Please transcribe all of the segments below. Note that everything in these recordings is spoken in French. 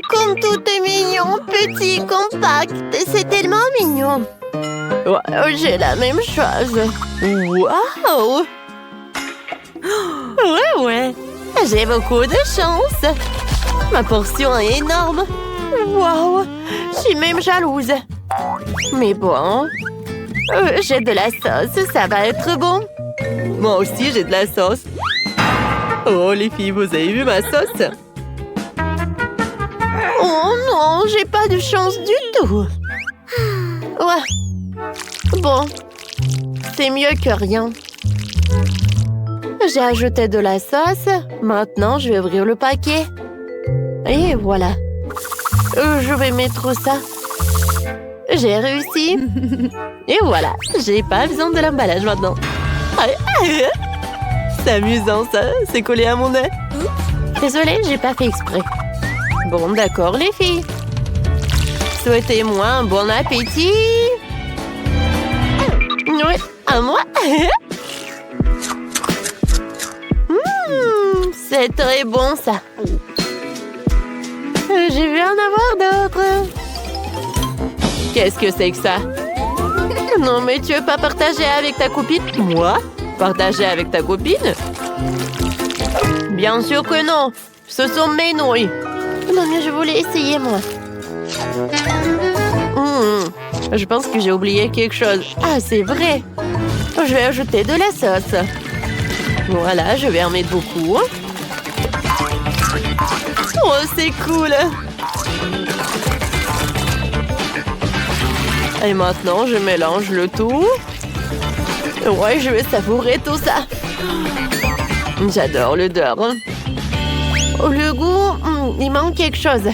comme tout est mignon, petit, compact. C'est tellement mignon. Ouais, j'ai la même chose. Waouh! Ouais. J'ai beaucoup de chance. Ma portion est énorme. Waouh! Je suis même jalouse. Mais bon, j'ai de la sauce, ça va être bon. Moi aussi, j'ai de la sauce. Oh, les filles, vous avez vu ma sauce? Oh non, j'ai pas de chance du tout. Ouais. Bon, c'est mieux que rien. J'ai ajouté de la sauce. Maintenant, je vais ouvrir le paquet. Et voilà. Je vais mettre ça. J'ai réussi. Et voilà, j'ai pas besoin de l'emballage maintenant. C'est amusant ça, c'est collé à mon nez. Désolée, j'ai pas fait exprès. Bon, d'accord les filles. Souhaitez-moi un bon appétit. Oui, à moi. C'est très bon ça. Je vais en avoir d'autres. Qu'est-ce que c'est que ça? Non, mais tu veux pas partager avec ta copine? Moi? Partager avec ta copine? Bien sûr que non. Ce sont mes nouilles. Non, mais je voulais essayer, moi. Je pense que j'ai oublié quelque chose. Ah, c'est vrai. Je vais ajouter de la sauce. Voilà, je vais en mettre beaucoup. Oh, c'est cool. Et maintenant, je mélange le tout. Ouais, je vais savourer tout ça. J'adore l'odeur. Oh, le goût, il manque quelque chose.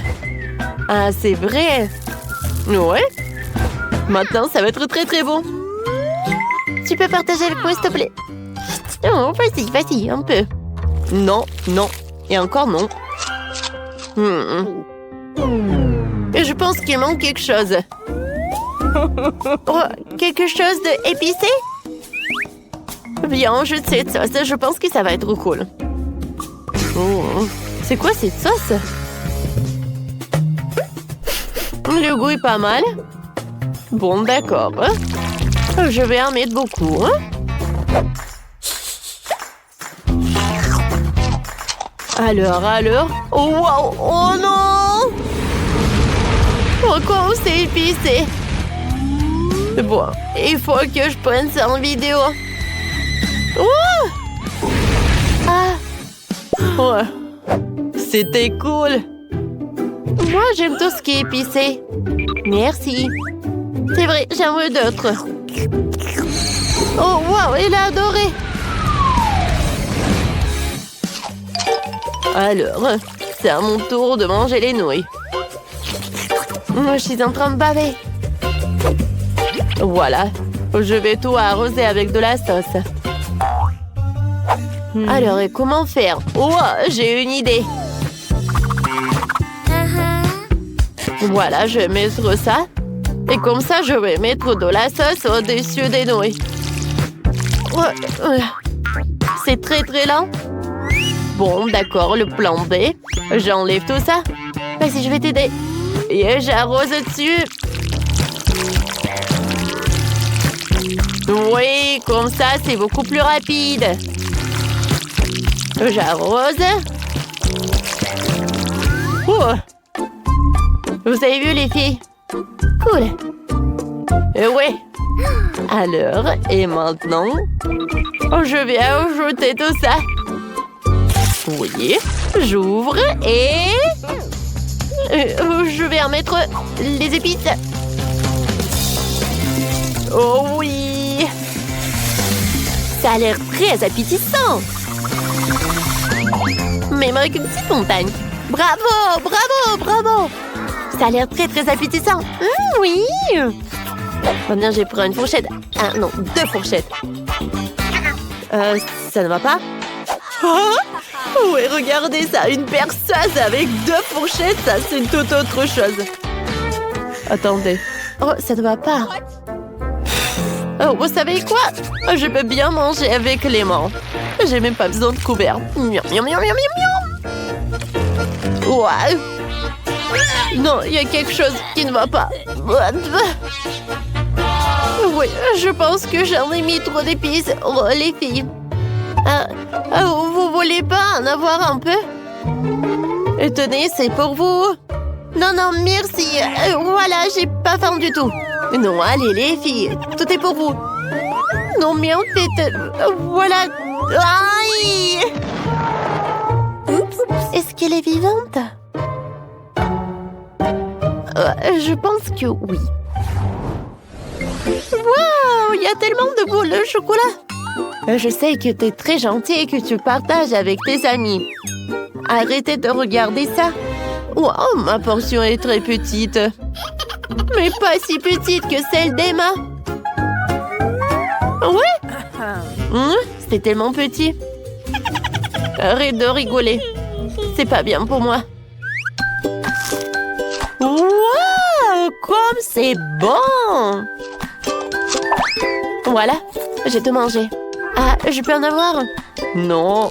Ah, c'est vrai. Ouais. Maintenant, ça va être très très bon. Tu peux partager avec moi, s'il te plaît? Oh, vas-y, un peu. Non. Et encore non. Et je pense qu'il manque quelque chose. Oh, quelque chose d'épicé? Bien, je sais de sauce. Je pense que ça va être cool. Oh, c'est quoi cette sauce? Le goût est pas mal. Bon, d'accord. Je vais en mettre beaucoup. Alors. Oh, wow! Oh non! Pourquoi c'est épicé? Bon, il faut que je prenne ça en vidéo. Oh! Ah! Ouais. C'était cool. Moi, j'aime tout ce qui est épicé. Merci. C'est vrai, j'aimerais d'autres. Oh, wow, il a adoré. Alors, c'est à mon tour de manger les nouilles. Moi, je suis en train de baver. Voilà, je vais tout arroser avec de la sauce. Alors, et comment faire? Oh, j'ai une idée. Voilà, je vais mettre ça. Et comme ça, je vais mettre de la sauce au-dessus des nouilles. C'est très très lent. Bon, d'accord, le plan B. J'enlève tout ça. Vas-y, je vais t'aider. Et j'arrose dessus. Oui, comme ça, c'est beaucoup plus rapide. J'arrose. Vous avez vu, les filles? Cool. Ouais. Alors, et maintenant, je vais ajouter tout ça. Oui, j'ouvre et... je vais en mettre les épices. Oh oui! Ça a l'air très appétissant. Même avec une petite montagne. Bravo, bravo, bravo! Ça a l'air très très appétissant. Oui! Maintenant, je vais prendre une fourchette. Ah non, 2 fourchettes. Ça ne va pas? Oh, oui, regardez ça, une perceuse avec 2 fourchettes, ça c'est une toute autre chose. Attendez. Oh, ça ne va pas. Oh, vous savez quoi? Je peux bien manger avec les mains. J'ai même pas besoin de couvert. Miam, miam, miam, miam, miam. Ouais. Non, il y a quelque chose qui ne va pas. Oui, je pense que j'en ai mis trop d'épices. Oh, les filles. Vous voulez pas en avoir un peu? Tenez, c'est pour vous. Non, non, merci. Voilà, j'ai pas faim du tout. Non, allez, les filles, tout est pour vous. Non, mais en fait, voilà. Aïe! Est-ce qu'elle est vivante? Je pense que oui. Waouh! Il y a tellement de boules de chocolat. Je sais que t'es très gentil et que tu partages avec tes amis. Arrêtez de regarder ça. Waouh, ma portion est très petite. Mais pas si petite que celle d'Emma. Ouais? C'est tellement petit. Arrête de rigoler. C'est pas bien pour moi. Waouh, comme c'est bon! Voilà, j'ai tout mangé. Ah, je peux en avoir? Non,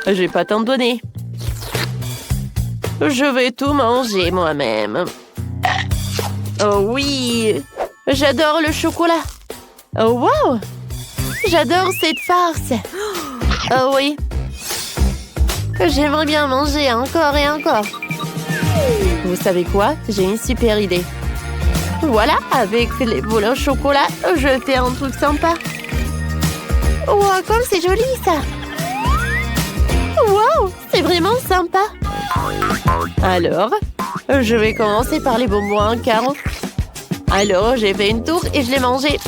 j'ai pas t'en donner. Je vais tout manger moi-même. Oh oui, j'adore le chocolat. Oh wow, j'adore cette farce. Oh oui, j'aimerais bien manger encore et encore. Vous savez quoi? J'ai une super idée. Voilà, avec les boules au chocolat, je fais un truc sympa. Wow, comme c'est joli ça. Wow, c'est vraiment sympa. Alors, je vais commencer par les bonbons en carreau. Alors, j'ai fait une tour et je l'ai mangé.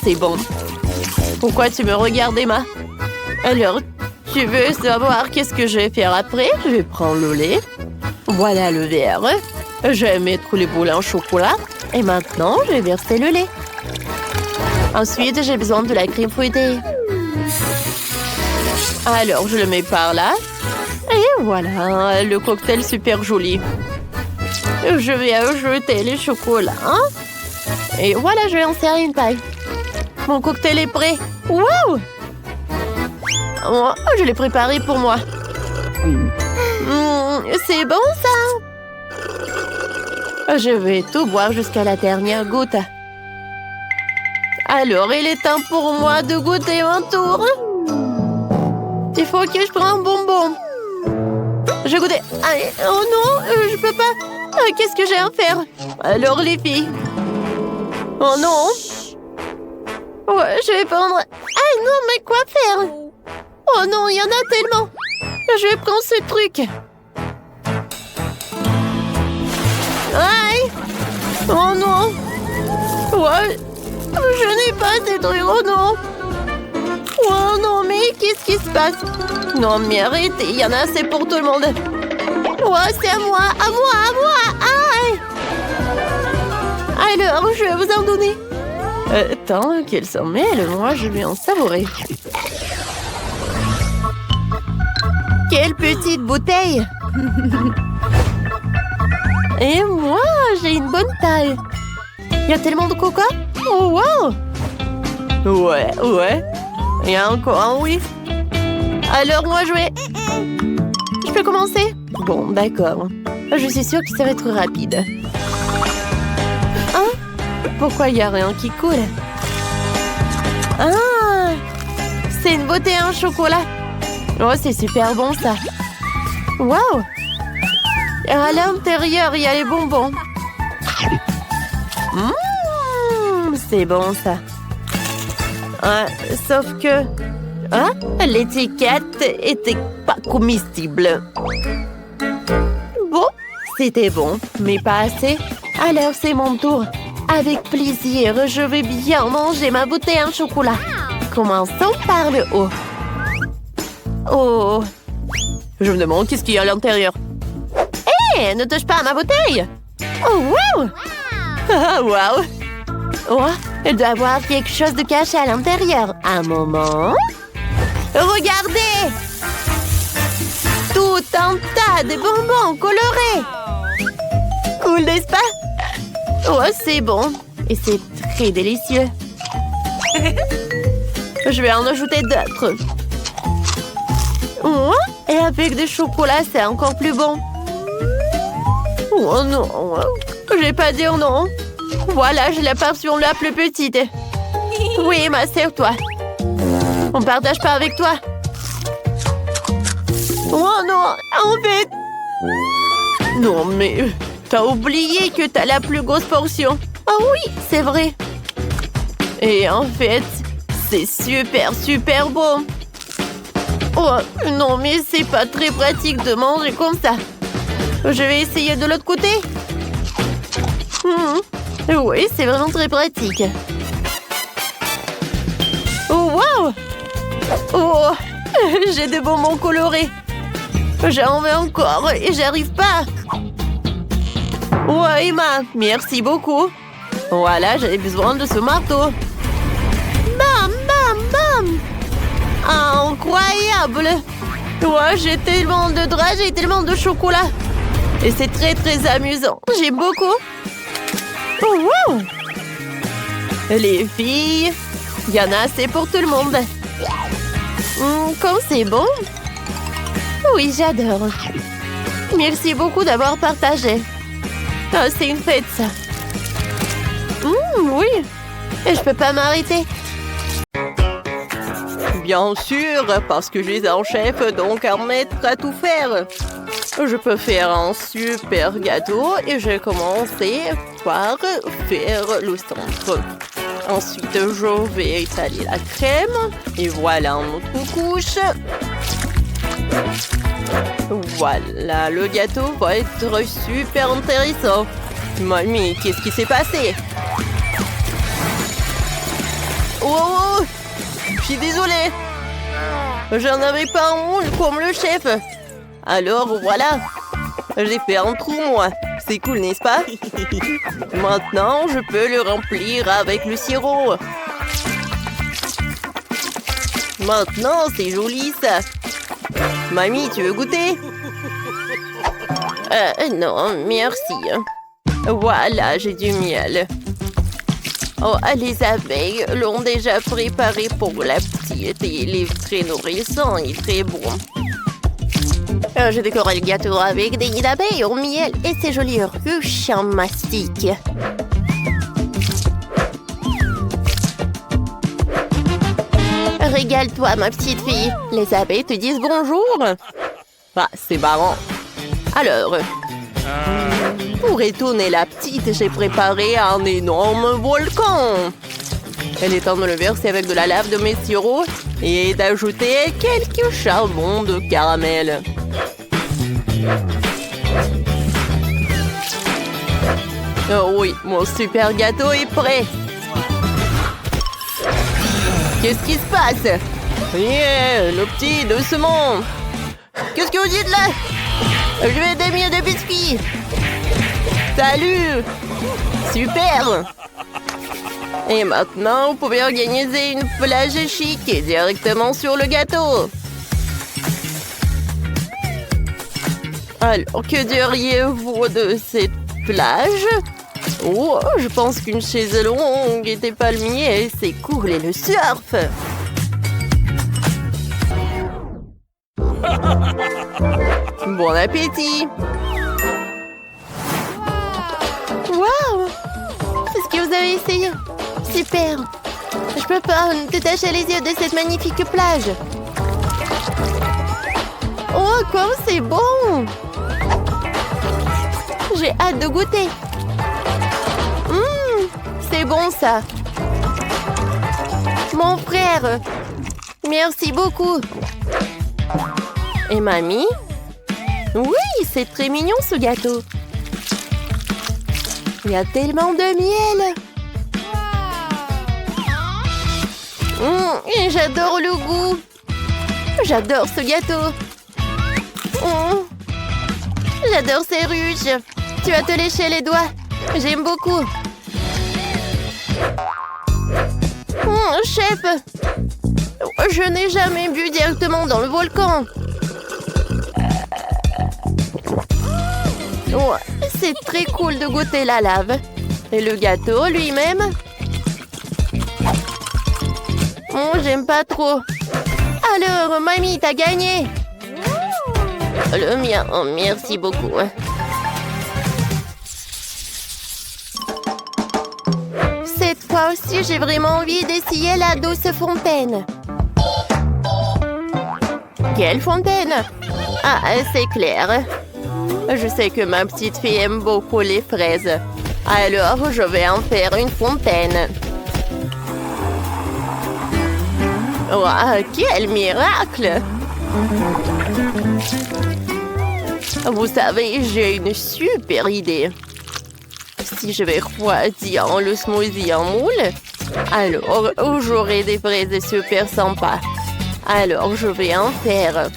C'est bon. Pourquoi tu me regardes, Emma? Alors, tu veux savoir qu'est-ce que je vais faire après? Je vais prendre le lait. Voilà le verre. Je vais mettre les boules en chocolat. Et maintenant, je vais verser le lait. Ensuite, j'ai besoin de la crème fouettée. Alors, je le mets par là. Et voilà, le cocktail super joli. Je vais ajouter les chocolats. Et voilà, je vais en serrer une paille. Mon cocktail est prêt. Wow! Oh, je l'ai préparé pour moi. C'est bon, ça? Je vais tout boire jusqu'à la dernière goutte. Alors, il est temps pour moi de goûter mon tour. Il faut que je prenne un bonbon. Je vais goûter. Allez, oh non, je peux pas. Qu'est-ce que j'ai à faire? Alors, les filles. Oh non. Ouais, je vais prendre... Ah non, mais quoi faire? Oh non, il y en a tellement. Je vais prendre ce truc. Aïe. Oh non. Ouais. Je n'ai pas ces trucs. Oh non. Oh non, mais qu'est-ce qui se passe? Non, mais arrêtez. Il y en a assez pour tout le monde. Ouais, c'est à moi. À moi, à moi. Aïe. Alors, je vais vous en donner. Tant qu'elle s'en mêle, moi, je vais en savourer. Quelle petite bouteille! Et moi, j'ai une bonne taille. Il y a tellement de coca. Oh, wow! Ouais, ouais. Il y a encore un oui. Alors, moi, je vais... Je peux commencer? Bon, d'accord. Je suis sûre que ça va être rapide. Hein? Pourquoi il n'y a rien qui coule? Ah! C'est une beauté en chocolat. Oh, c'est super bon, ça. Waouh! À l'intérieur, il y a les bonbons. C'est bon, ça. Sauf que... l'étiquette était pas comestible. Bon, c'était bon, mais pas assez. Alors, c'est mon tour. Avec plaisir, je vais bien manger ma bouteille en chocolat. Commençons par le haut. Oh! Je me demande qu'est-ce qu'il y a à l'intérieur. Hé! Ne touche pas à ma bouteille! Oh, wow! Ah, wow! Oh, il doit y avoir quelque chose de caché à l'intérieur. Un moment. Regardez! Tout un tas de bonbons colorés! Cool, n'est-ce pas? Oh, c'est bon. Et c'est très délicieux. Je vais en ajouter d'autres. Oh, et avec du chocolat, c'est encore plus bon. Oh non, je vais pas dire non. Voilà, j'ai la portion la plus petite. Oui, ma sers-toi. On partage pas avec toi. Oh non, en fait... Non, mais t'as oublié que t'as la plus grosse portion. Ah oui, c'est vrai. Et en fait, c'est super bon. Oh, non, mais c'est pas très pratique de manger comme ça. Je vais essayer de l'autre côté. Oui, c'est vraiment très pratique. Oh, wow! Oh, j'ai des bonbons colorés. J'en veux encore et j'arrive pas. Oh, Emma, merci beaucoup. Voilà, j'avais besoin de ce marteau. Bam, bam, bam! Incroyable! Ouais, j'ai tellement de draps, j'ai tellement de chocolat. Et c'est très amusant. J'aime beaucoup. Oh, wow! Les filles, il y en a assez pour tout le monde. Comme c'est bon. Oui, j'adore. Merci beaucoup d'avoir partagé. Oh, c'est une fête, ça. Oui. Et je peux pas m'arrêter. Bien sûr, parce que je suis un chef, donc un maître à tout faire. Je peux faire un super gâteau et je vais commencer par faire le centre. Ensuite, je vais étaler la crème. Et voilà notre couche. Voilà, le gâteau va être super intéressant. Mamie, qu'est-ce qui s'est passé? Oh, je suis désolée. J'en avais pas un moule comme le chef. Alors voilà, j'ai fait un trou moi. C'est cool, n'est-ce pas? Maintenant, je peux le remplir avec le sirop. Maintenant, c'est joli ça. Mamie, tu veux goûter? Non, merci. Voilà, j'ai du miel. Oh, les abeilles l'ont déjà préparé pour la petite et il est très nourrissant et très bon. J'ai décoré le gâteau avec des nids d'abeilles au miel et ces jolies ruches en mastic. Régale-toi, ma petite fille. Les abeilles te disent bonjour. Ah, c'est marrant. Alors, pour étonner la petite, j'ai préparé un énorme volcan. Elle est temps de le verser avec de la lave de mes sirops et d'ajouter quelques charbons de caramel. Oh oui, mon super gâteau est prêt. Qu'est-ce qui se passe? Yeah, le petit, doucement. Qu'est-ce que vous dites là? Je vais des miettes de biscuits. Salut. Super. Et maintenant, vous pouvez organiser une plage chic directement sur le gâteau. Alors, que diriez-vous de cette plage? Oh, je pense qu'une chaise longue et des palmiers, c'est cool et le surf. Bon appétit. Waouh! C'est ce que vous avez essayé. Super. Je peux pas détacher les yeux de cette magnifique plage. Oh, comme c'est bon! J'ai hâte de goûter. C'est bon ça. Mon frère. Merci beaucoup. Et mamie? Oui, c'est très mignon ce gâteau. Il y a tellement de miel. Et j'adore le goût. J'adore ce gâteau. J'adore ces ruches. Tu vas te lécher les doigts. J'aime beaucoup. Chef, je n'ai jamais bu directement dans le volcan. C'est très cool de goûter la lave. Et le gâteau lui-même. J'aime pas trop. Alors, mamie, t'as gagné. Le mien, merci beaucoup. Moi aussi, j'ai vraiment envie d'essayer la douce fontaine. Quelle fontaine? Ah, c'est clair. Je sais que ma petite fille aime beaucoup les fraises. Alors, je vais en faire une fontaine. Wow, quel miracle! Vous savez, j'ai une super idée. Si je vais refroidir le smoothie en moule, alors j'aurai des fraises super sympas. Alors, je vais en faire.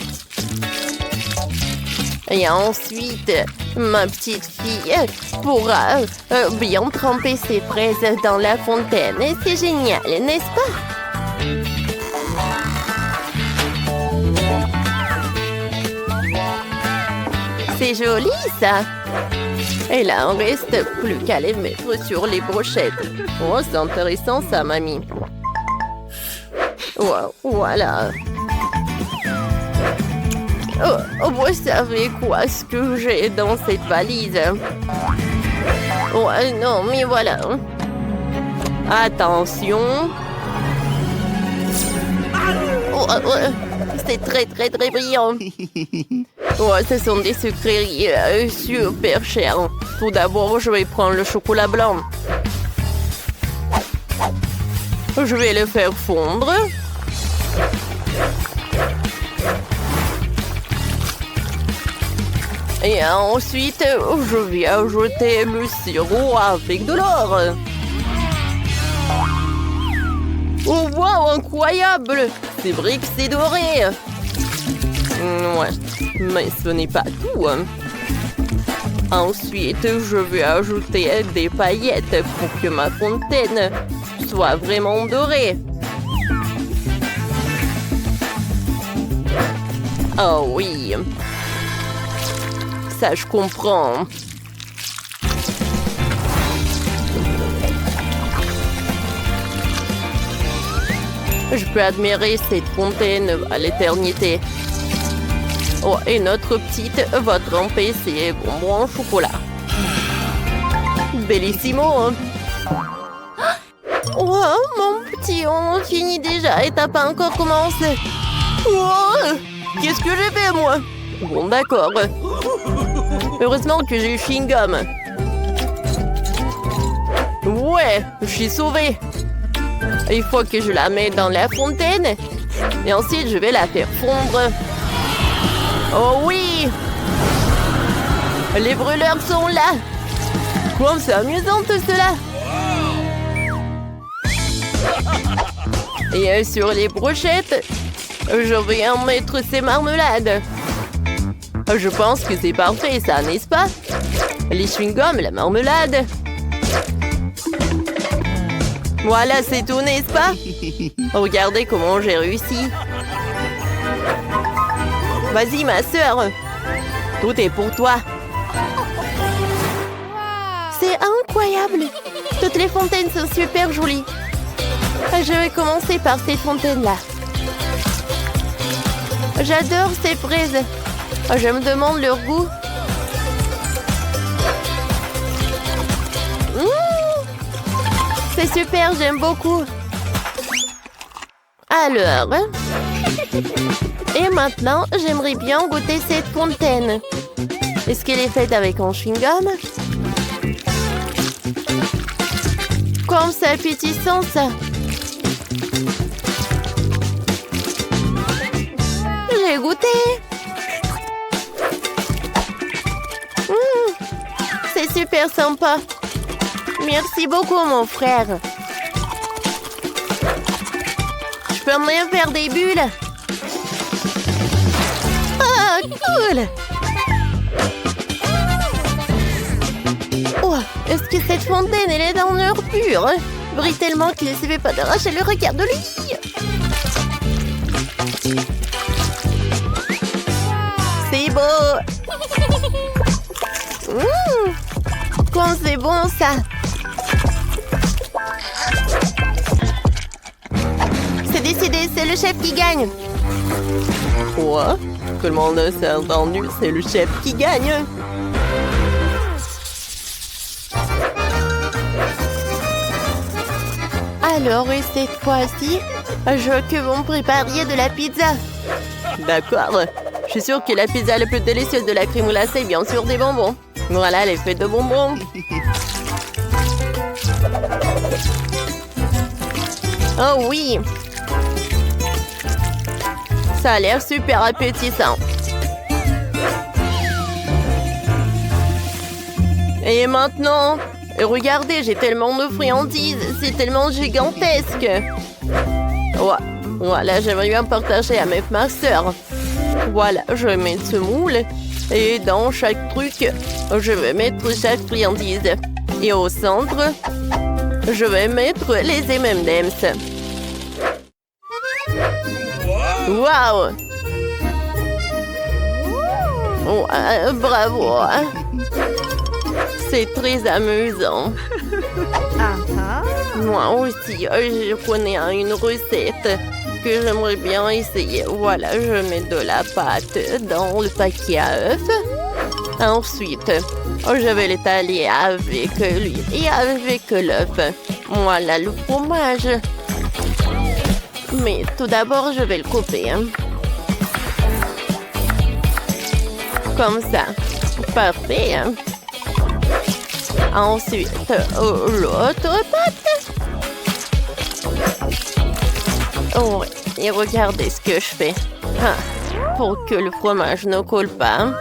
Et ensuite, ma petite fille pourra bien tremper ses fraises dans la fontaine. Et c'est génial, n'est-ce pas? C'est joli, ça. Et là, on reste plus qu'à les mettre sur les brochettes. Oh, c'est intéressant, ça, mamie. Wow, voilà. Oh, vous savez quoi, ce que j'ai dans cette valise? Oh, non, mais voilà. Attention. Oh, c'est très, très, très brillant. Oh, ce sont des sucreries super chères. Tout d'abord, je vais prendre le chocolat blanc. Je vais le faire fondre. Et ensuite, je vais ajouter le sirop avec de l'or. Oh, wow, incroyable! C'est vrai que c'est doré. Ouais, mais ce n'est pas tout. Ensuite, je vais ajouter des paillettes pour que ma fontaine soit vraiment dorée. Oh oui. Ça, je comprends. Je peux admirer cette fontaine à l'éternité. Oh, et notre petite va tremper ses bonbons au chocolat. Bellissimo, hein? Oh, mon petit, on finit déjà et t'as pas encore commencé. Oh, qu'est-ce que j'ai fait, moi? Bon, d'accord. Heureusement que j'ai eu chewing-gum. Ouais, je suis sauvée. Il faut que je la mette dans la fontaine. Et ensuite, je vais la faire fondre. Oh oui! Les brûleurs sont là. Comme c'est amusant tout cela. Et sur les brochettes, je vais en mettre ces marmelades. Je pense que c'est parfait, ça, n'est-ce pas? Les chewing-gums, la marmelade. Voilà, c'est tout, n'est-ce pas? Regardez comment j'ai réussi. Vas-y, ma sœur. Tout est pour toi. C'est incroyable. Toutes les fontaines sont super jolies. Je vais commencer par cette fontaine-là. J'adore ces fraises. Je me demande leur goût. C'est super, j'aime beaucoup. Alors, et maintenant, j'aimerais bien goûter cette fontaine. Est-ce qu'elle est faite avec un chewing-gum? Comme c'est appétissant, ça. J'ai goûté. C'est super sympa. Merci beaucoup, mon frère. Je peux même faire des bulles. Ah, cool. Oh, est-ce que cette fontaine, elle est dans l'or pur? Brille tellement qu'il ne se fait pas d'arracher le regard de lui. C'est beau. Comme c'est bon, ça. C'est décidé, c'est le chef qui gagne. Quoi? Tout le monde s'est entendu, c'est le chef qui gagne. Alors, et cette fois-ci, je veux que vous me prépariez de la pizza. D'accord. Je suis sûre que la pizza la plus délicieuse de la crème glacée est bien sûr des bonbons. Voilà les fêtes de bonbons. Oh oui! Ça a l'air super appétissant. Et maintenant, regardez, j'ai tellement de friandises. C'est tellement gigantesque. Ouais, voilà, j'aimerais bien partager avec ma soeur. Voilà, je vais mettre ce moule. Et dans chaque truc, je vais mettre chaque friandise. Et au centre, je vais mettre les M&M's. Waouh! Ouais, bravo! C'est très amusant. Moi aussi, je connais une recette que j'aimerais bien essayer. Voilà, je mets de la pâte dans le paquet à œufs. Ensuite, je vais l'étaler avec l'huile et avec l'œuf. Voilà le fromage. Mais tout d'abord, je vais le couper. Comme ça. Parfait. Ensuite, l'autre pâte. Oh, et regardez ce que je fais. Pour que le fromage ne colle pas.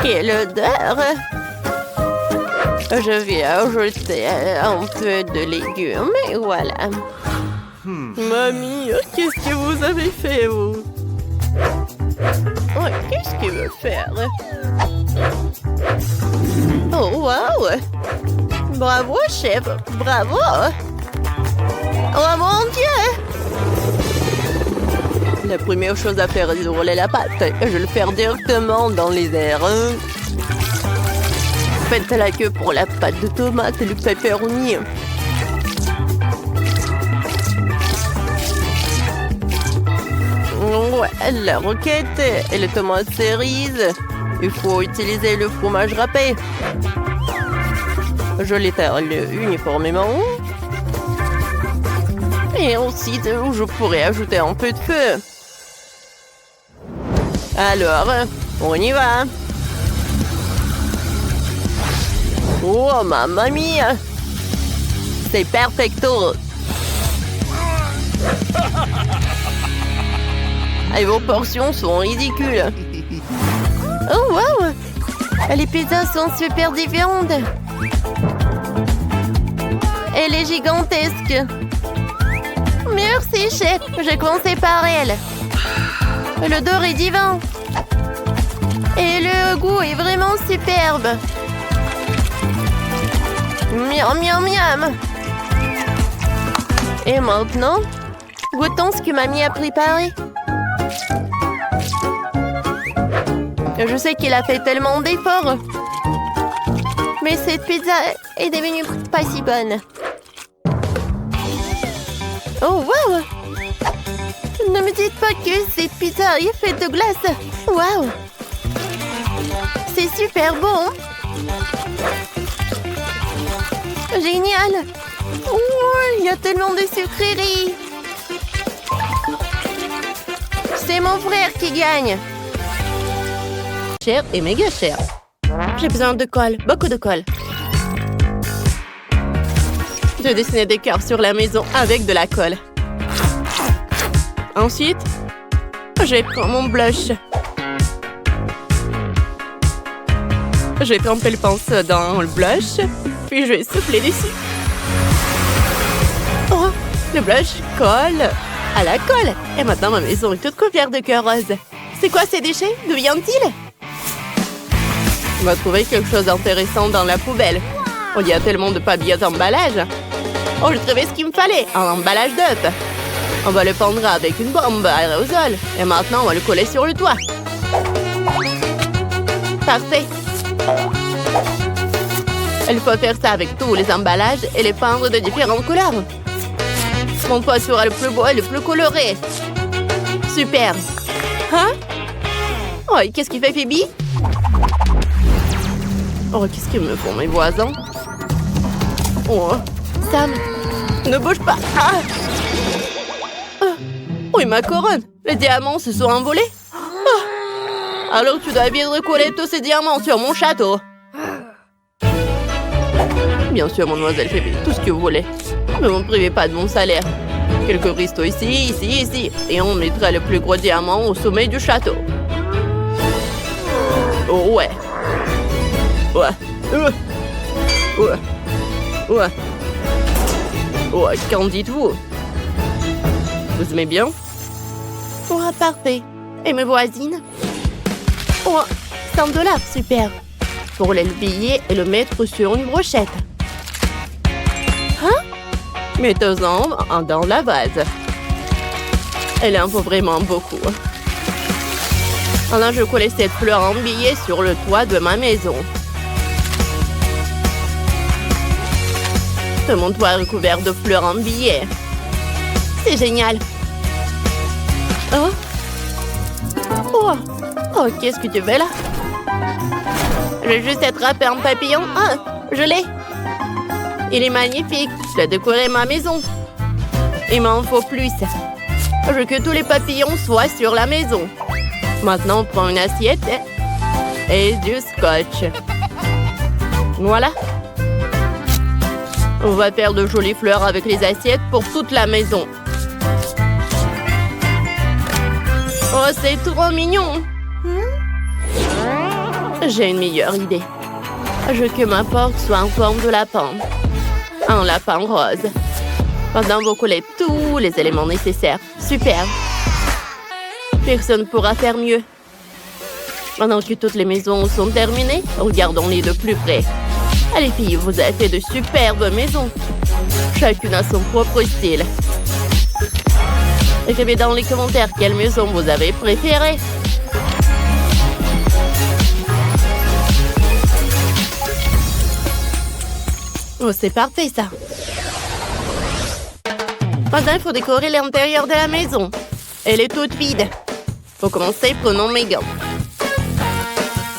Quelle odeur! Je vais ajouter un peu de légumes et voilà. Mamie, qu'est-ce que vous avez fait, vous? Oh, qu'est-ce qu'il veut faire? Oh, wow! Bravo, chef! Bravo! Oh, mon Dieu! La première chose à faire est de rouler la pâte. Je vais le faire directement dans les airs. Faites la queue pour la pâte de tomate et le pepperoni. Ouais, la roquette et les tomates cerises. Il faut utiliser le fromage râpé. Je l'étale uniformément. Et ensuite, je pourrais ajouter un peu de feu. Alors, on y va. Oh, mamma mia! C'est perfecto! Et vos portions sont ridicules. Oh, wow! Les pizzas sont super différentes. Elle est gigantesque. Merci, chef. J'ai commencé par elle. L'odeur est divin. Et le goût est vraiment superbe. Miam, miam, miam. Et maintenant, goûtons ce que mamie a préparé. Je sais qu'il a fait tellement d'efforts. Mais cette pizza est devenue pas si bonne. Oh, wow! Ne me dites pas que cette pizza est faite de glace. Wow! C'est super bon. Génial! Oh, il y a tellement de sucreries. C'est mon frère qui gagne. Cher et méga cher. J'ai besoin de colle, beaucoup de colle. Je dessinais des cœurs sur la maison avec de la colle. Ensuite, je prends mon blush. Je vais tremper le pinceau dans le blush, puis je vais souffler dessus. Oh, le blush colle à la colle. Et maintenant, ma maison est toute couverte de cœurs roses. C'est quoi ces déchets? D'où viennent-ils? On va trouver quelque chose d'intéressant dans la poubelle. Il y a tellement de papier d'emballage. Oh, j'ai trouvé ce qu'il me fallait, un emballage d'œuf. On va le pendre avec une bombe à aérosol. Et maintenant, on va le coller sur le toit. Parfait. Il faut faire ça avec tous les emballages et les peindre de différentes couleurs. Mon toit sera le plus beau et le plus coloré. Super. Hein? Oh, qu'est-ce qu'il fait, Phoebe? Oh, qu'est-ce qu'ils me font, mes voisins? Oh, Sam, ne bouge pas. Ah! Oui, ma couronne. Les diamants se sont envolés. Ah! Alors tu dois bien recoller tous ces diamants sur mon château. Bien sûr, mademoiselle Phoebe, tout ce que vous voulez. Ne me privez pas de mon salaire. Quelques cristaux ici, ici. Et on mettra le plus gros diamant au sommet du château. Oh ouais. Ouais, qu'en dites-vous? Vous aimez bien? Oh, parfait. Et mes voisines? Oh, 100 $, super. Pour le billet et le mettre sur une brochette. Hein? Mettez-en dans la vase. Elle en faut vraiment beaucoup. Alors, je colle cette fleur en billet sur le toit de ma maison. Tout mon toit est recouvert de fleurs en billets. C'est génial. Oh, qu'est-ce que tu veux là? Je vais juste attraper un papillon. Ah, je l'ai. Il est magnifique. Je vais décorer ma maison. Il m'en faut plus. Je veux que tous les papillons soient sur la maison. Maintenant, on prend une assiette et du scotch. Voilà. On va faire de jolies fleurs avec les assiettes pour toute la maison. Oh, c'est trop mignon! J'ai une meilleure idée. Je veux que ma porte soit en forme de lapin. Un lapin rose. Maintenant, vous collez tous les éléments nécessaires. Super! Personne ne pourra faire mieux. Maintenant que toutes les maisons sont terminées, regardons-les de plus près. Allez filles, vous avez fait de superbes maisons. Chacune a son propre style. Écrivez dans les commentaires quelle maison vous avez préférée. Oh, c'est parfait ça. Maintenant, il faut décorer l'intérieur de la maison. Elle est toute vide. Pour commencer, prenons mes gants.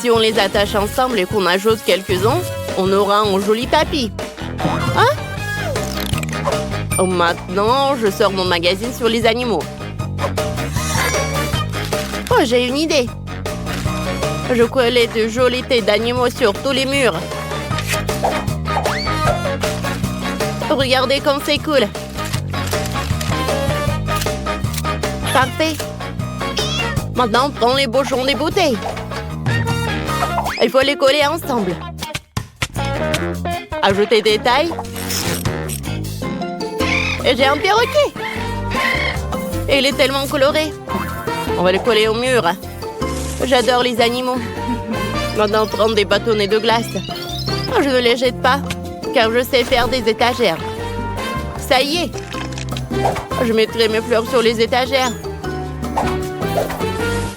Si on les attache ensemble et qu'on ajoute quelques-uns, on aura un joli tapis. Hein? Oh, maintenant, je sors mon magazine sur les animaux. Oh, j'ai une idée. Je collais de jolies têtes d'animaux sur tous les murs. Regardez comme c'est cool. Parfait. Maintenant, on prend les bouchons des bouteilles. Il faut les coller ensemble. Ajoutez des tailles. Et j'ai un perroquet. Et il est tellement coloré. On va le coller au mur. J'adore les animaux. Maintenant, prendre des bâtonnets de glace. Je ne les jette pas, car je sais faire des étagères. Ça y est. Je mettrai mes fleurs sur les étagères.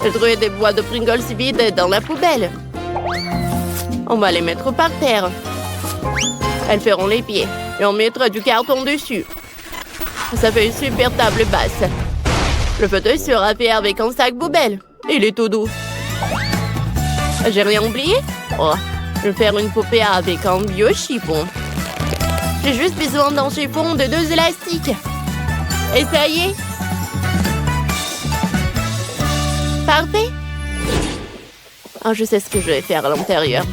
Je trouverai des boîtes de Pringles vides dans la poubelle. On va les mettre par terre. Elles feront les pieds et on mettra du carton dessus. Ça fait une super table basse. Le fauteuil sera fait avec un sac poubelle. Il est tout doux. J'ai rien oublié? Oh, je vais faire une poupée avec un vieux chiffon. J'ai juste besoin d'un chiffon de 2 élastiques. Et ça y est. Parfait. Oh, je sais ce que je vais faire à l'intérieur.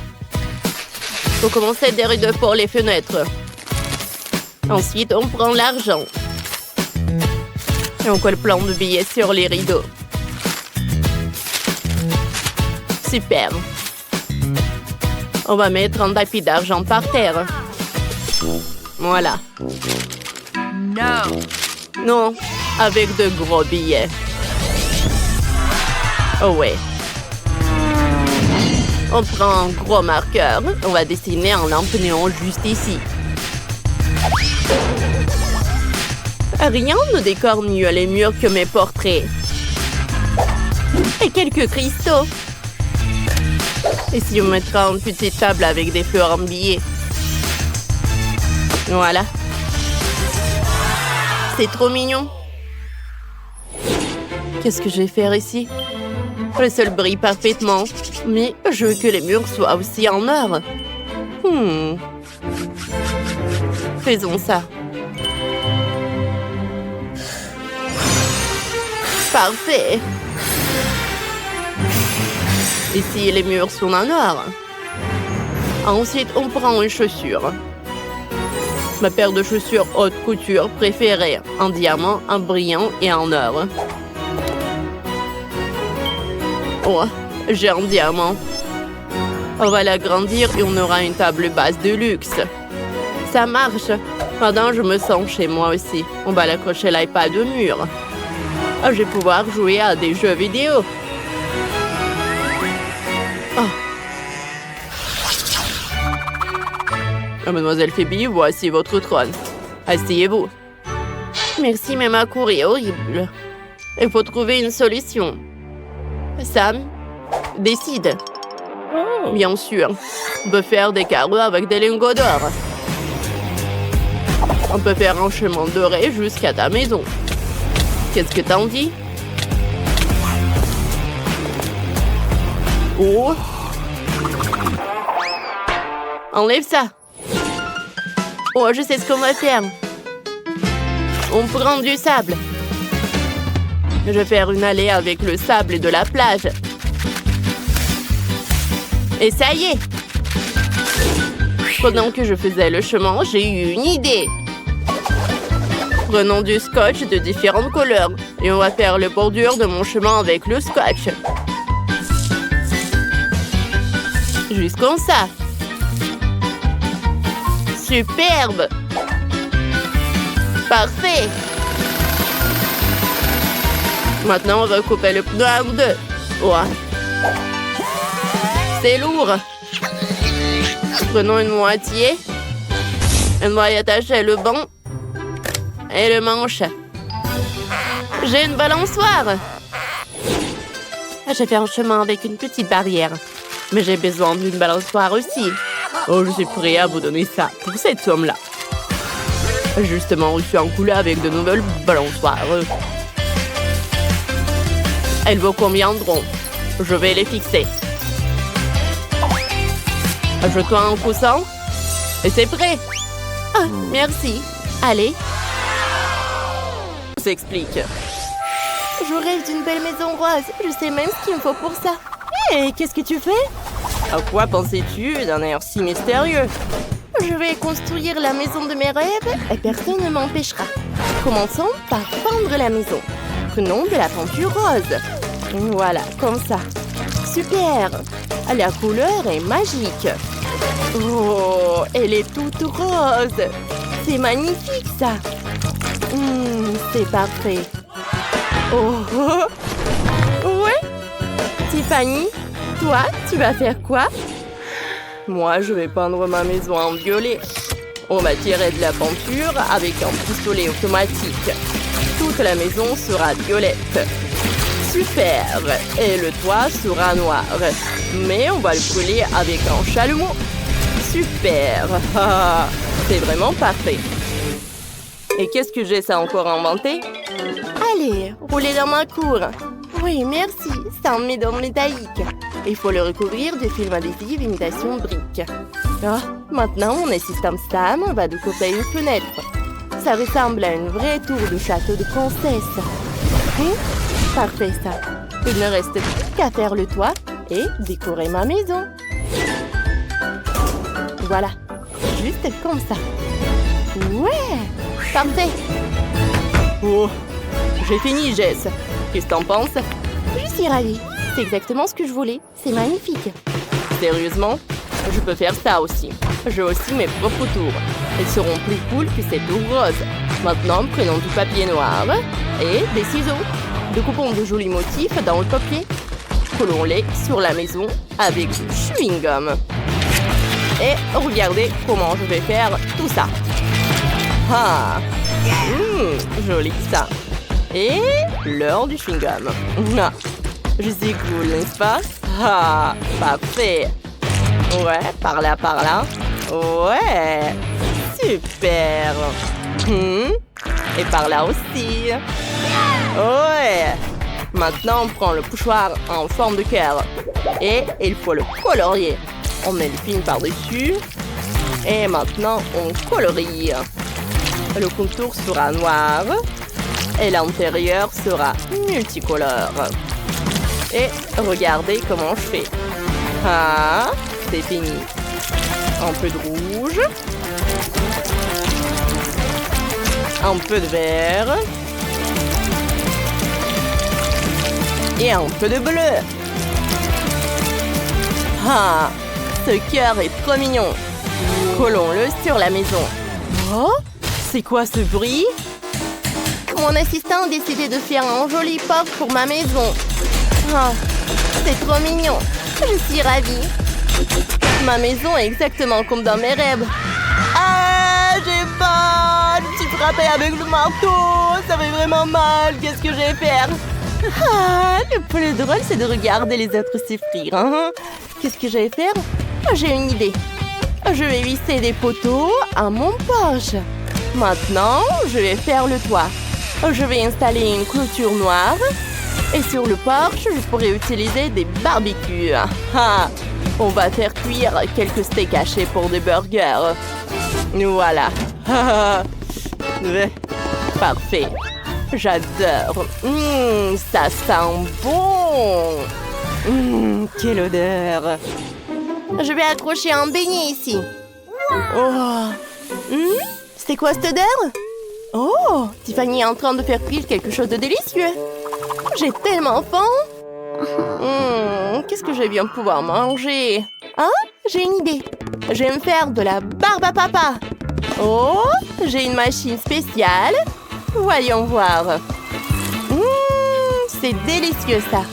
Faut commencer des rideaux pour les fenêtres. Ensuite, on prend l'argent. Et on colle plein de billets sur les rideaux. Super. On va mettre un tapis d'argent par terre. Voilà. Non, avec de gros billets. Oh ouais. On prend un gros marqueur. On va dessiner un lampion juste ici. Rien ne décore mieux les murs que mes portraits. Et quelques cristaux. Et si on mettra une petite table avec des fleurs en billets. Voilà. C'est trop mignon. Qu'est-ce que je vais faire ici? Le sol brille parfaitement, mais je veux que les murs soient aussi en or. Faisons ça. Parfait. Ici, les murs sont en or. Ensuite, on prend une chaussure. Ma paire de chaussures haute couture préférée. En diamant, en brillant et en or. Oh, j'ai un diamant. On va l'agrandir et on aura une table basse de luxe. Ça marche. Maintenant, je me sens chez moi aussi. On va l'accrocher l'iPad au mur. Je vais pouvoir jouer à des jeux vidéo. Mademoiselle Phoebe, voici votre trône. Asseyez-vous. Merci, mais ma cour est horrible. Il faut trouver une solution. Sam, décide. Bien sûr. On peut faire des carreaux avec des lingots d'or. On peut faire un chemin doré jusqu'à ta maison. Qu'est-ce que t'en dis? Oh! Enlève ça. Oh, je sais ce qu'on va faire. On prend du sable. Je vais faire une allée avec le sable de la plage. Et ça y est. Pendant que je faisais le chemin, j'ai eu une idée. Prenons du scotch de différentes couleurs. Et on va faire le bordure de mon chemin avec le scotch. Juste comme ça. Superbe! Parfait! Maintenant, on va couper le pneu en deux. Ouais. C'est lourd. Prenons une moitié. On va y attacher le banc et le manche. J'ai une balançoire. J'ai fait un chemin avec une petite barrière. Mais j'ai besoin d'une balançoire aussi. Oh, je suis prêt à vous donner ça pour cette somme-là. Justement reçu un couleur avec de nouvelles balançoires. Elles vous conviendront. Je vais les fixer. Ajoute-toi un coussin. Et c'est prêt. Ah, merci. Allez. On s'explique. Je rêve d'une belle maison rose. Je sais même ce qu'il me faut pour ça. Hé, qu'est-ce que tu fais? À quoi pensais-tu d'un air si mystérieux? Je vais construire la maison de mes rêves et personne ne m'empêchera. Commençons par peindre la maison. Prenons de la peinture rose. Voilà, comme ça. Super! La couleur est magique. Oh, elle est toute rose. C'est magnifique, ça. C'est parfait. Oh, ouais? Tiffany, toi, tu vas faire quoi? Moi, je vais peindre ma maison en violet. On va tirer de la peinture avec un pistolet automatique. Toute la maison sera violette. Super! Et le toit sera noir. Mais on va le brûler avec un chalumeau. Super! C'est vraiment parfait. Et qu'est-ce que j'ai ça encore inventé? Allez, roulez dans ma cour. Oui, merci. C'est un médaillon métallique. Il faut le recouvrir de film adhésif imitation brique. Oh, maintenant, mon assistant Sam va découper une fenêtre. Ça ressemble à une vraie tour de château de princesse. Parfait, ça. Il ne reste plus qu'à faire le toit et décorer ma maison. Voilà. Juste comme ça. Ouais! Parfait! Oh! J'ai fini, Jess. Qu'est-ce que t'en penses? Je suis ravie. C'est exactement ce que je voulais. C'est magnifique. Sérieusement? Je peux faire ça aussi. J'ai aussi mes propres tours. Elles seront plus cool que cette tour rose. Maintenant, prenons du papier noir et des ciseaux. Découpons de jolis motifs dans le papier. Collons-les sur la maison avec du chewing-gum. Et regardez comment je vais faire tout ça. Ah! Joli ça. Et l'heure du chewing-gum. Je suis cool, n'est-ce pas? Ah! Parfait. Ouais, par là, par là. Ouais! Super! Et par là aussi. Ouais! Maintenant, on prend le pochoir en forme de cœur. Et il faut le colorier. On met le film par-dessus. Et maintenant, on colorie. Le contour sera noir et l'intérieur sera multicolore. Et regardez comment je fais. Ah, c'est fini. Un peu de rouge. Un peu de vert. Et un peu de bleu. Ah, ce cœur est trop mignon. Collons-le sur la maison. Oh, c'est quoi ce bruit? Mon assistant a décidé de faire un joli pop pour ma maison. Oh, c'est trop mignon. Je suis ravie. Ma maison est exactement comme dans mes rêves. Ah, j'ai peur. Je me suis frappée avec le marteau. Ça fait vraiment mal. Qu'est-ce que je vais faire? Ah, le plus drôle, c'est de regarder les autres souffrir. Hein? Qu'est-ce que je vais faire? J'ai une idée. Je vais visser des poteaux à mon porche. Maintenant, je vais faire le toit. Je vais installer une clôture noire. Et sur le porche, je pourrais utiliser des barbecues. Ah, on va faire cuire quelques steaks hachés pour des burgers. Voilà. Parfait. J'adore. Ça sent bon. Quelle odeur. Je vais accrocher un beignet ici. Oh. C'est quoi cette odeur? Oh, Tiffany est en train de faire cuire quelque chose de délicieux. J'ai tellement faim. Qu'est-ce que je vais bien pouvoir manger? Ah, j'ai une idée. Je vais me faire de la barbe à papa. Oh, j'ai une machine spéciale. Voyons voir. C'est délicieux ça.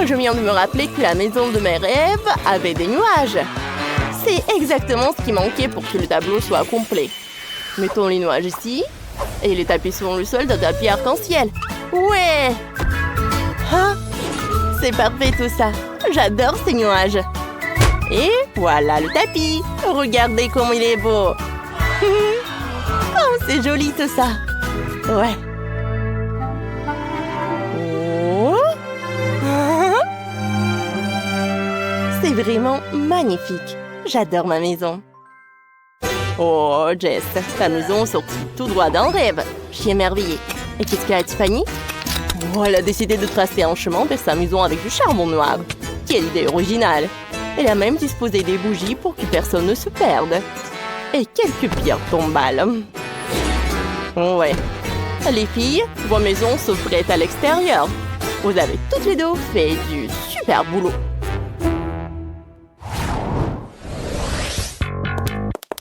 Je viens de me rappeler que la maison de mes rêves avait des nuages. C'est exactement ce qui manquait pour que le tableau soit complet. Mettons les nuages ici. Et les tapis sur le sol d'un tapis arc-en-ciel. Ouais! Ah, c'est parfait tout ça. J'adore ces nuages. Et voilà le tapis. Regardez comme il est beau. Oh, c'est joli tout ça. Ouais. Oh. C'est vraiment magnifique. J'adore ma maison. Oh, Jess, ta maison sortit tout droit d'un rêve. Je suis émerveillée. Et qu'est-ce qu'a Tiffany? Oh, elle a décidé de tracer un chemin vers sa maison avec du charbon noir. Quelle idée originale. Elle a même disposé des bougies pour que personne ne se perde. Et quelques pierres tombales. Ouais. Les filles, vos maisons se prêtent à l'extérieur. Vous avez toutes les deux fait du super boulot.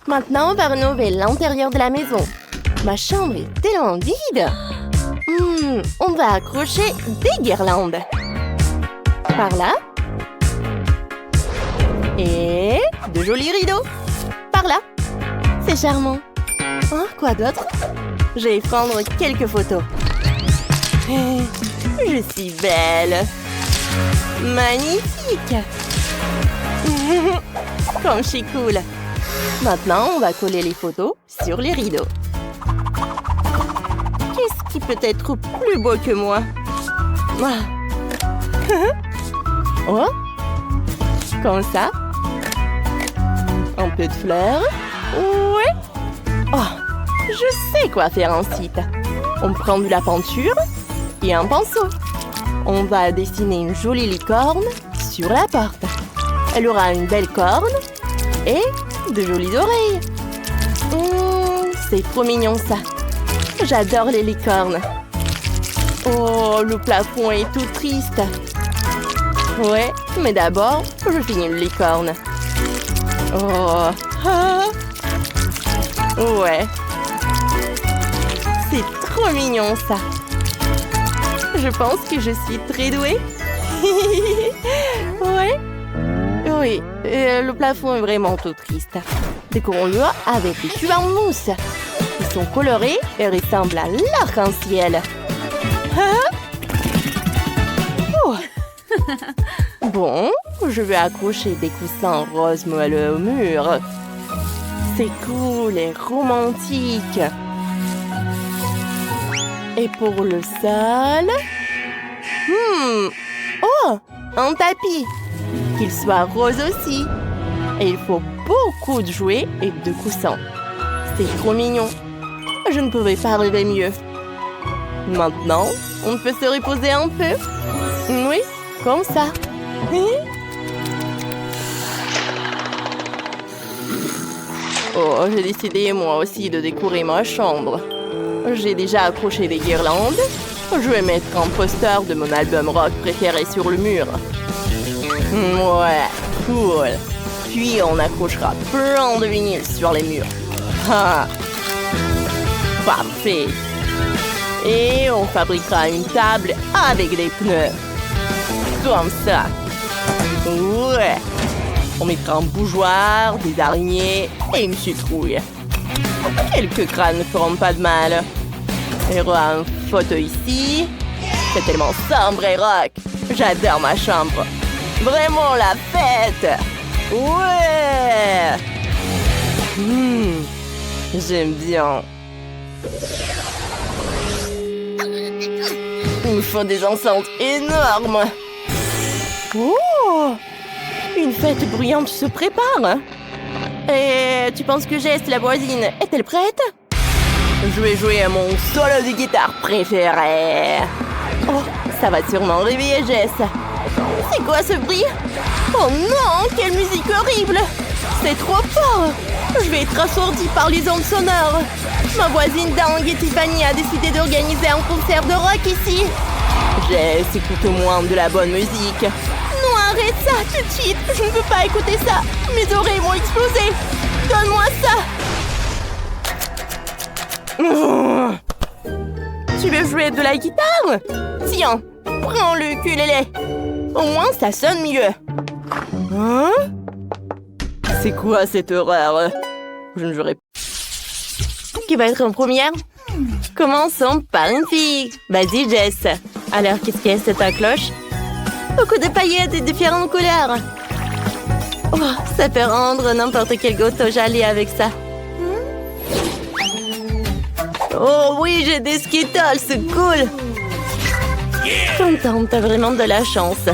Maintenant, on va rénover l'intérieur de la maison. Ma chambre est tellement vide. On va accrocher des guirlandes. Par là. Et de jolis rideaux. Par là. C'est charmant. Hein, quoi d'autre? Je vais prendre quelques photos. Je suis belle. Magnifique. Comme je suis cool. Maintenant, on va coller les photos sur les rideaux. Qu'est-ce qui peut être plus beau que moi? Oh, comme ça. Un peu de fleurs. Ouais. Oh, je sais quoi faire ensuite. On prend de la peinture et un pinceau. On va dessiner une jolie licorne sur la porte. Elle aura une belle corne et de jolies oreilles. C'est trop mignon ça. J'adore les licornes. Oh, le plafond est tout triste. Ouais, mais d'abord, je finis le licorne. Oh. Ah. Ouais. C'est trop mignon ça. Je pense que je suis très douée. Ouais. Oui, le plafond est vraiment tout triste. Décorons-le avec des tubes en mousse. Ils sont colorés et ressemblent à l'arc-en-ciel. Hein? Oh. Bon, je vais accrocher des coussins roses moelleux au mur. C'est cool et romantique. Et pour le sol... Oh, un tapis. Qu'il soit rose aussi. Et il faut beaucoup de jouets et de coussins. C'est trop mignon. Je ne pouvais pas rêver mieux. Maintenant, on peut se reposer un peu. Oui, comme ça. Oh, j'ai décidé moi aussi de décorer ma chambre. J'ai déjà accroché des guirlandes. Je vais mettre un poster de mon album rock préféré sur le mur. Ouais, cool. Puis on accrochera plein de vinyles sur les murs. Ah, parfait. Et on fabriquera une table avec des pneus. Comme ça. Ouais. On mettra un bougeoir, des araignées et une citrouille. Quelques crânes ne feront pas de mal. Il y aura une photo ici. C'est tellement sombre et rock. J'adore ma chambre. Vraiment la fête. Ouais. J'aime bien. Il me faut des enceintes énormes. Oh! Une fête bruyante se prépare. Et tu penses que Jess, la voisine, est-elle prête? Je vais jouer à mon solo de guitare préféré. Oh, ça va sûrement réveiller Jess. C'est quoi ce bruit? Oh non, quelle musique horrible! C'est trop fort! Je vais être assourdie par les ondes sonores. Ma voisine dingue et Tiffany a décidé d'organiser un concert de rock ici. Jess, écoute au moins de la bonne musique. Non, arrête ça tout de suite. Je ne peux pas écouter ça. Mes oreilles vont exploser. Donne-moi ça. Tu veux jouer de la guitare? Tiens, prends le ukulélé. Au moins, ça sonne mieux. Hein? C'est quoi cette horreur? Je ne jouerai pas. Qui va être en première? Commençons par une fille. Vas-y, Jess. Alors, qu'est-ce qu'il y a sur ta cloche? Beaucoup de paillettes et différentes couleurs. Oh, ça peut rendre n'importe quel gâteau joli avec ça. Oh oui, j'ai des Skittles, c'est cool. Contente, t'as vraiment de la chance.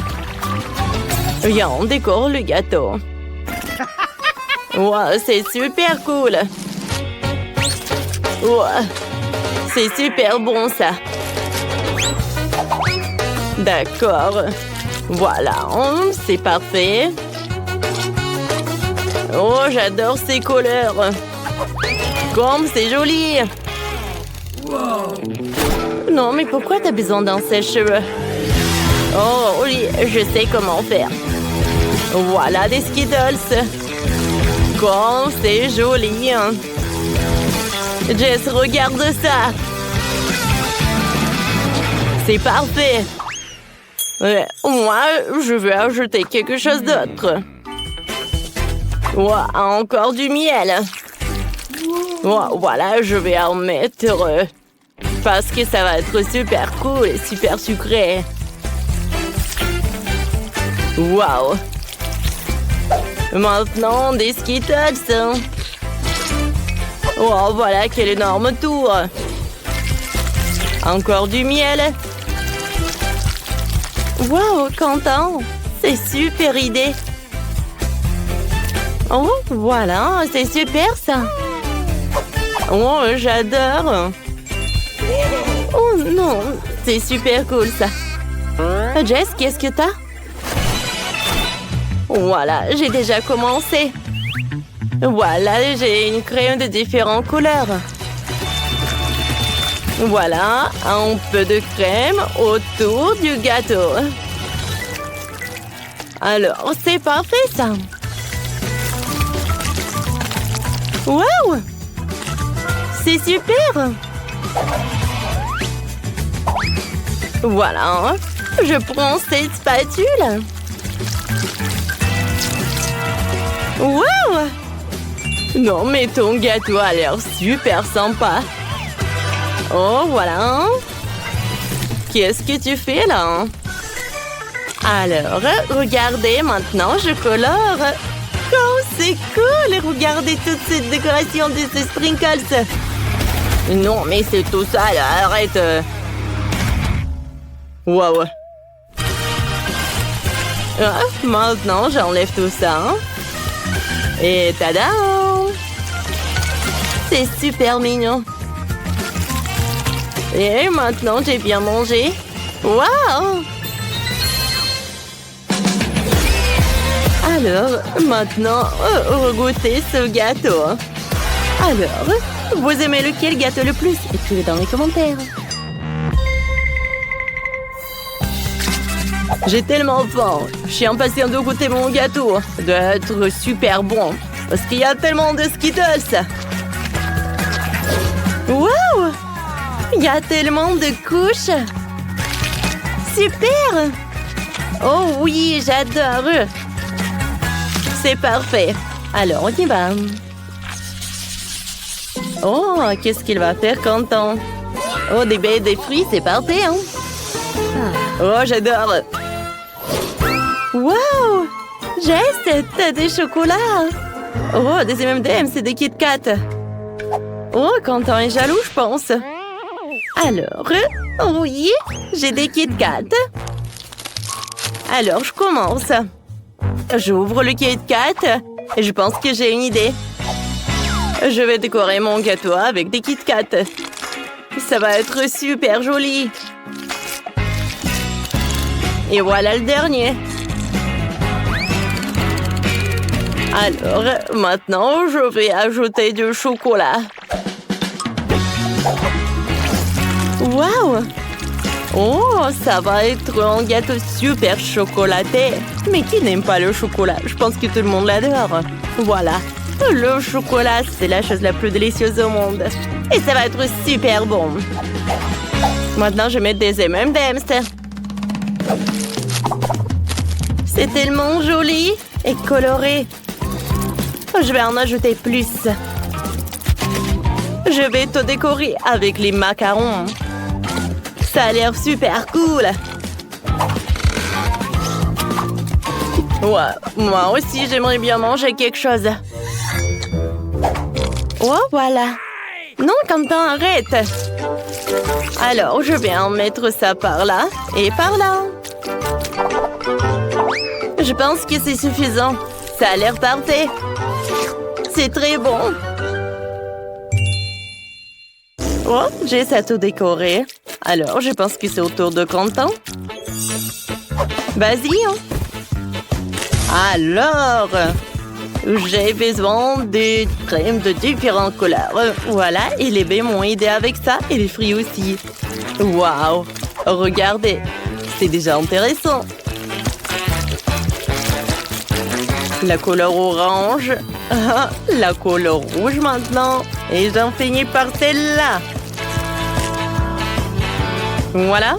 Viens, on décore le gâteau. Wow, c'est super cool. Wow, c'est super bon ça. D'accord. Voilà, c'est parfait. Oh, j'adore ces couleurs. Comme c'est joli. Non, mais pourquoi t'as besoin d'un sèche-cheveux? Oh oui, je sais comment faire. Voilà des Skittles. Comme c'est joli. Jess, regarde ça. C'est parfait. Ouais, moi, je vais ajouter quelque chose d'autre. Wow, encore du miel. Wow, voilà, je vais en mettre. Parce que ça va être super cool et super sucré. Wow. Maintenant, des Skittles. Oh, voilà, quel énorme tour. Encore du miel. Wow, Quentin, c'est super idée. Oh, voilà, c'est super ça. Oh, j'adore. Oh non, c'est super cool ça. Jess, qu'est-ce que t'as? Voilà, j'ai déjà commencé. Voilà, j'ai une crème de différentes couleurs. Voilà, un peu de crème autour du gâteau. Alors, c'est parfait ça. Waouh! C'est super! Voilà, je prends cette spatule. Waouh! Non, mais ton gâteau a l'air super sympa. Oh, voilà. Qu'est-ce que tu fais là? Alors, regardez, maintenant, je colore. Oh, c'est cool! Regardez toute cette décoration de ces sprinkles. Non, mais c'est tout ça, là. Arrête. Wow. Ah, maintenant, j'enlève tout ça. Et tada! C'est super mignon. Et maintenant, j'ai bien mangé. Waouh! Alors, maintenant, goûtez ce gâteau. Alors, vous aimez lequel gâteau le plus? Écrivez dans les commentaires. J'ai tellement faim. Je suis impatient de goûter mon gâteau. Ça doit être super bon. Parce qu'il y a tellement de Skittles. Waouh! Il y a tellement de couches. Super! Oh oui, j'adore. C'est parfait. Alors, on y va. Oh, qu'est-ce qu'il va faire, Quentin? Oh, des baies et des fruits, c'est parfait, hein? Oh, j'adore. Wow! Jess, t'as des chocolats. Oh, des M&M's, c'est des Kit Kat. Oh, Quentin est jaloux, je pense. Alors, oui, j'ai des Kit Kat. Alors, je commence. J'ouvre le Kit Kat et je pense que j'ai une idée. Je vais décorer mon gâteau avec des Kit Kat. Ça va être super joli. Et voilà le dernier. Alors, maintenant, je vais ajouter du chocolat. Waouh! Oh, ça va être un gâteau super chocolaté. Mais qui n'aime pas le chocolat? Je pense que tout le monde l'adore. Voilà. Le chocolat, c'est la chose la plus délicieuse au monde. Et ça va être super bon. Maintenant, je vais mettre des M&M's. C'est tellement joli et coloré. Je vais en ajouter plus. Je vais tout décorer avec les macarons. Ça a l'air super cool. Ouais, moi aussi, j'aimerais bien manger quelque chose. Oh, voilà. Non, Quentin, arrête. Alors, je vais en mettre ça par là et par là. Je pense que c'est suffisant. Ça a l'air parfait. C'est très bon. Oh, j'ai ça tout décoré. Alors, je pense que c'est au tour de Quentin. Vas-y, hein. Alors, j'ai besoin de crèmes de différentes couleurs. Voilà, et les baies m'ont aidé avec ça, et les fruits aussi. Waouh! Regardez, c'est déjà intéressant. La couleur orange. La couleur rouge maintenant. Et j'en finis par celle-là. Voilà.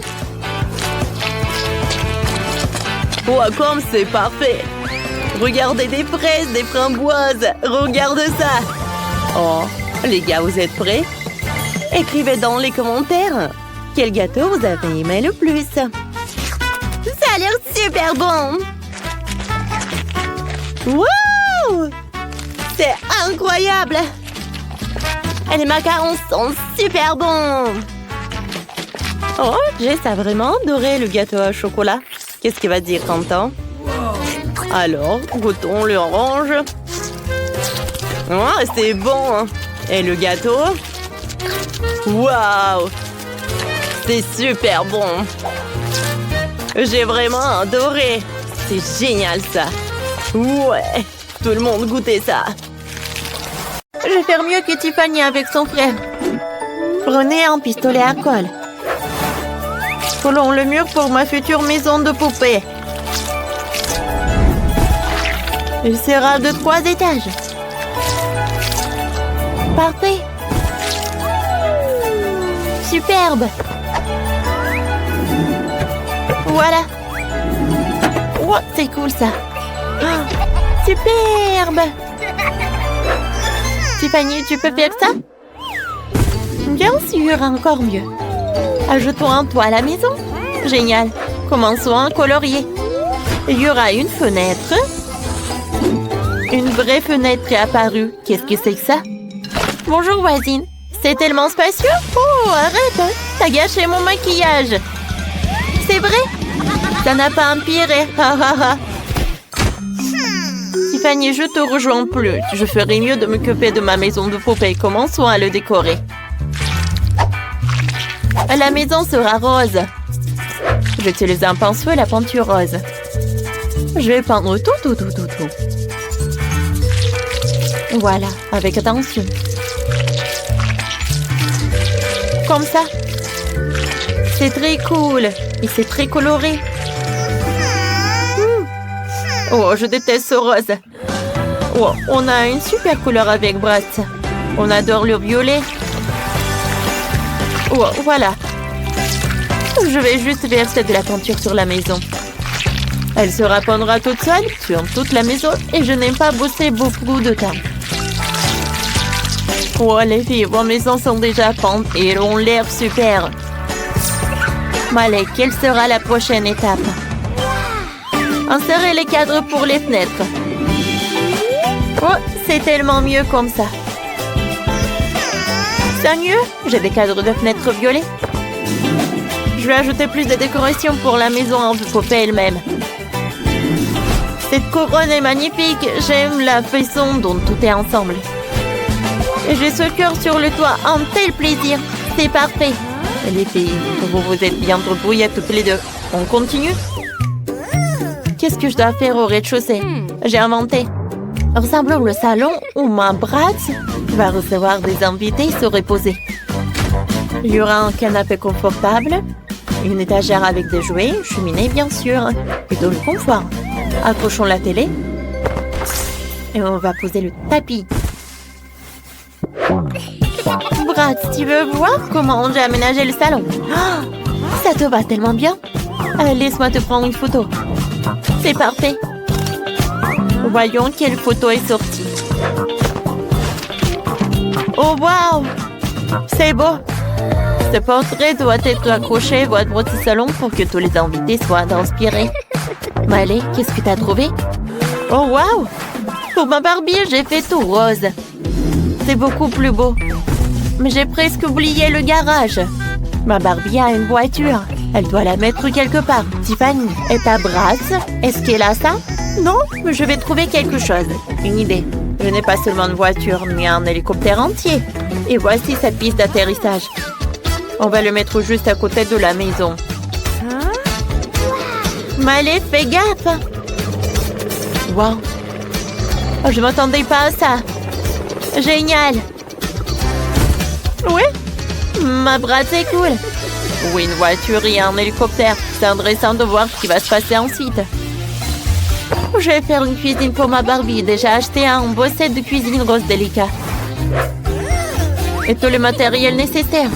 Oh, comme c'est parfait. Regardez des fraises, des framboises. Regarde ça. Oh, les gars, vous êtes prêts? Écrivez dans les commentaires quel gâteau vous avez aimé le plus. Ça a l'air super bon. Wow! C'est incroyable! Et les macarons sont super bons! Oh, Jess a vraiment adoré le gâteau au chocolat. Qu'est-ce qu'il va dire, Quentin? Alors, goûtons l'orange. Oh, c'est bon! Et le gâteau? Waouh! C'est super bon! J'ai vraiment adoré! C'est génial, ça! Ouais, tout le monde goûtait ça. Je vais faire mieux que Tiffany avec son frère. Prenez un pistolet à colle. Collons le mur pour ma future maison de poupée. Il sera de 3 étages. Parfait. Superbe. Voilà. Oh, c'est cool ça. Oh, superbe! Tiffany, tu peux faire ça? Bien sûr, encore mieux. Ajoutons un toit à la maison. Génial. Commençons à colorier. Il y aura une fenêtre. Une vraie fenêtre est apparue. Qu'est-ce que c'est que ça? Bonjour, voisine. C'est tellement spacieux. Oh, arrête. T'as gâché mon maquillage. C'est vrai? Ça n'a pas empiré. Tiffany, je te rejoins plus. Je ferais mieux de m'occuper de ma maison de poupée. Commençons à le décorer. La maison sera rose. J'utilise un pinceau et la peinture rose. Je vais peindre tout. Voilà, avec attention. Comme ça. C'est très cool. Et c'est très coloré. Oh, je déteste ce rose. Oh, on a une super couleur avec Bratz. On adore le violet. Oh, voilà. Je vais juste verser de la peinture sur la maison. Elle se répandra toute seule sur toute la maison et je n'aime pas bosser beaucoup de temps. Oh, les filles, vos maisons sont déjà peintes et elles ont l'air super. Allez, quelle sera la prochaine étape? Insérez les cadres pour les fenêtres. Oh, c'est tellement mieux comme ça. C'est mieux? J'ai des cadres de fenêtres violets. Je vais ajouter plus de décoration pour la maison en poupée elle-même. Cette couronne est magnifique. J'aime la façon dont tout est ensemble. Et j'ai ce cœur sur le toit. Un tel plaisir. C'est parfait. Les filles, vous êtes bien débrouillées toutes les deux. On continue? Qu'est-ce que je dois faire au rez-de-chaussée? J'ai inventé. Ressemblons le salon où ma Bratz va recevoir des invités et se reposer. Il y aura un canapé confortable, une étagère avec des jouets, une cheminée bien sûr, et de le confort. Accrochons la télé et on va poser le tapis. Bratz, tu veux voir comment j'ai aménagé le salon? Oh, ça te va tellement bien. Laisse-moi te prendre une photo. C'est parfait. Voyons quelle photo est sortie. Oh, waouh! C'est beau. Ce portrait doit être accroché à votre petit salon pour que tous les invités soient inspirés. Allez, qu'est-ce que tu as trouvé? Oh, waouh! Pour ma Barbie, j'ai fait tout rose. C'est beaucoup plus beau. Mais j'ai presque oublié le garage. Ma Barbie a une voiture. Elle doit la mettre quelque part. Tiffany, et ta Bratz, est-ce qu'elle a ça? Non, mais je vais trouver quelque chose. Une idée. Je n'ai pas seulement une voiture, mais un hélicoptère entier. Et voici cette piste d'atterrissage. On va le mettre juste à côté de la maison. Mais allez, fais gaffe. Wow. Oh, je m'attendais pas à ça. Génial. Oui, ma Bratz est cool. Oui, une voiture et un hélicoptère. C'est intéressant de voir ce qui va se passer ensuite. Je vais faire une cuisine pour ma Barbie. Déjà acheté un beau set de cuisine rose délicat. Et tout le matériel nécessaire.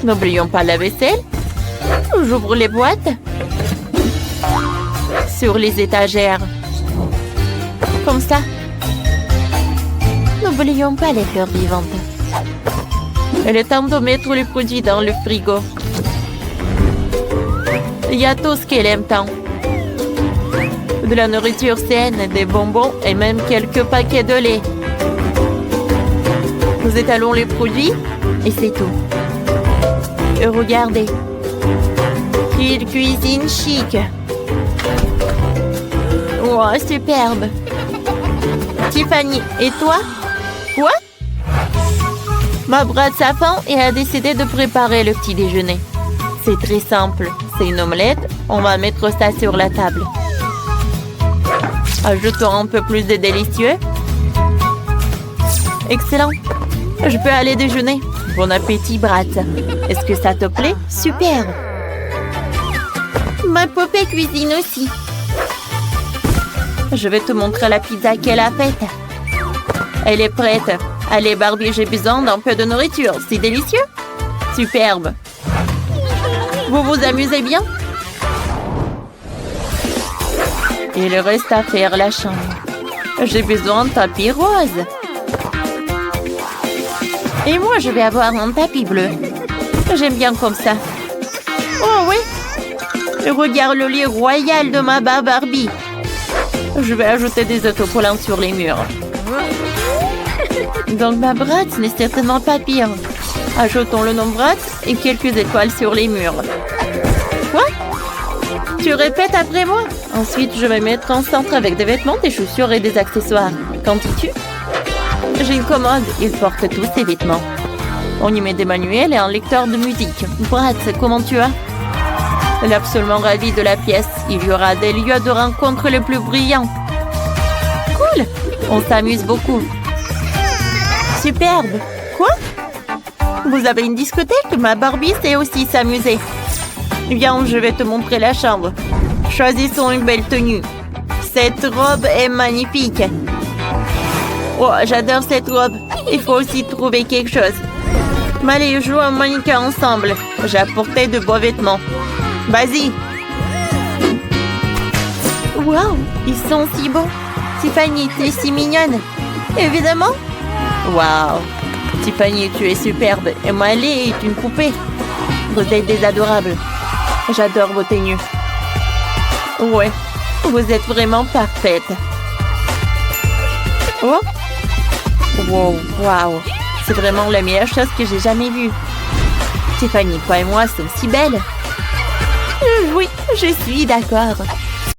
N'oublions pas la vaisselle. J'ouvre les boîtes. Sur les étagères. Comme ça. N'oublions pas les fleurs vivantes. Il est temps de mettre les produits dans le frigo. Il y a tout ce qu'elle aime tant. De la nourriture saine, des bonbons et même quelques paquets de lait. Nous étalons les produits et c'est tout. Et regardez. Quelle cuisine chic. Wow, superbe. Tiffany, et toi? Quoi? Ma Bratz a faim et a décidé de préparer le petit déjeuner. C'est très simple. C'est une omelette. On va mettre ça sur la table. Ajoutons un peu plus de délicieux. Excellent. Je peux aller déjeuner. Bon appétit, Bratz. Est-ce que ça te plaît? Super. Ma poupée cuisine aussi. Je vais te montrer la pizza qu'elle a faite. Elle est prête. Allez, Barbie, j'ai besoin d'un peu de nourriture. C'est délicieux. Superbe. Vous vous amusez bien? Il reste à faire la chambre. J'ai besoin d'un tapis rose. Et moi, je vais avoir un tapis bleu. J'aime bien comme ça. Oh oui. Regarde le lit royal de ma Barbie. Je vais ajouter des autocollants sur les murs. Donc ma Bratz n'est certainement pas pire. Ajoutons le nom Bratz et quelques étoiles sur les murs. Quoi? Tu répètes après moi? Ensuite, je vais mettre en centre avec des vêtements, des chaussures et des accessoires. Qu'en dis-tu? J'ai une commode. Il porte tous ses vêtements. On y met des manuels et un lecteur de musique. Brad, comment tu vas? Elle est absolument ravie de la pièce. Il y aura des lieux de rencontre les plus brillants. Cool! On s'amuse beaucoup. Superbe! Quoi? Vous avez une discothèque? Ma Barbie sait aussi s'amuser. Viens, je vais te montrer la chambre. Choisissons une belle tenue. Cette robe est magnifique. Oh, j'adore cette robe. Il faut aussi trouver quelque chose. Mais allez, jouons un mannequin ensemble. J'ai apporté de beaux vêtements. Vas-y. Wow, ils sont si beaux. Tiffany, tu es si mignonne. Évidemment. Wow. Tiffany, tu es superbe. Et Miley est une poupée. Vous êtes des adorables. J'adore vos tenues. Ouais, vous êtes vraiment parfaite. Oh. Wow, wow. C'est vraiment la meilleure chose que j'ai jamais vue. Tiffany, toi et moi sommes si belles. Oui, je suis d'accord.